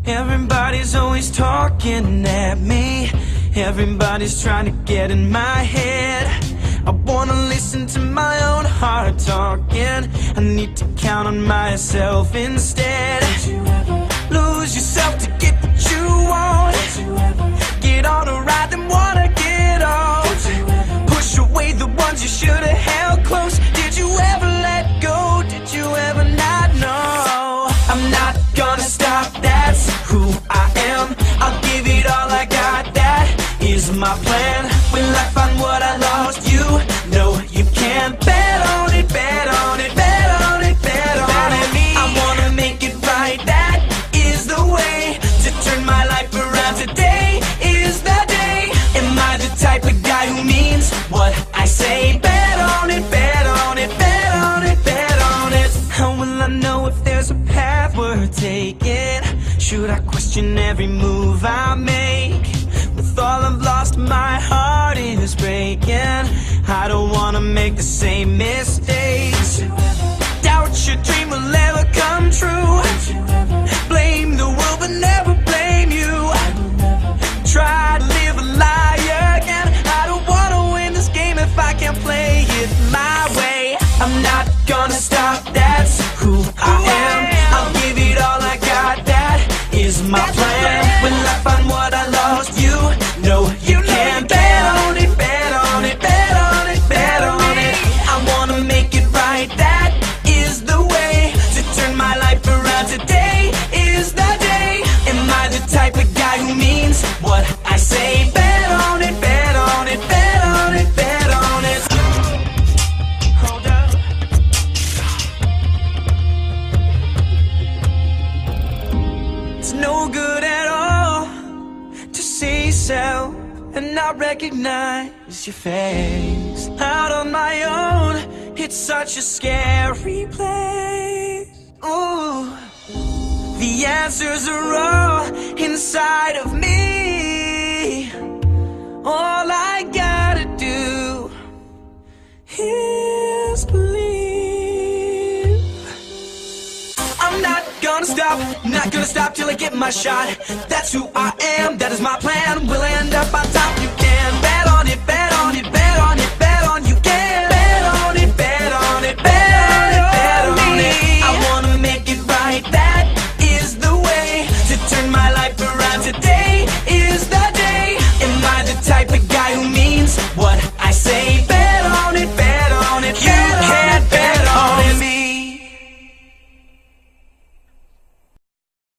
Everybody's always talking at me. Everybody's trying to get in my head. I wanna listen to my own heart talking. I need to count on myself instead. Don't you ever Lose yourself to get what you want. Don't you ever Get on a ride, then wanna get off. Don't you ever Push away the ones you should've held close. Did you ever let go? Did you ever not know? I'm not gonna stop, that's who I am. I'll give it all I got, that is my plan. Will I find what I lost? You know you can. Bet on it, bet on it, bet on it, bet on it. I wanna make it right, that is the way to turn my life around. Today is the day. Am I the type of guy who means what I say? Bet on it, bet on it, bet on it, bet on it. How will I know if there's a path worth taking? Should I question every move I make? With all I've lost, my heart is breaking. I don't wanna make the same mistakes. Don't you ever Doubt your dream will ever come true. Don't you ever Blame the world but never blame you. I will never Try to live a lie again. I don't wanna win this game if I can't play it my way. I'm not gonna stop, that's who I am. I'll give it all I got, that is my plan. Will I find what I lost? You know you can. Bet on it, bet on it, bet on it, bet on it. I wanna make it right, that is the way to turn my life around. Today is the day. Am I the type of guy who means what I say? Bet on it, bet on it, bet on it, bet on it. Hold up. It's no good at all to see yourself and not recognize your face. Out on my own, it's such a scary place. Ooh, the answers are all inside of me. All I gotta do is believe. I'm not gonna stop, not gonna stop till I get my shot. That's who I am, that is my plan. We'll end up on top. You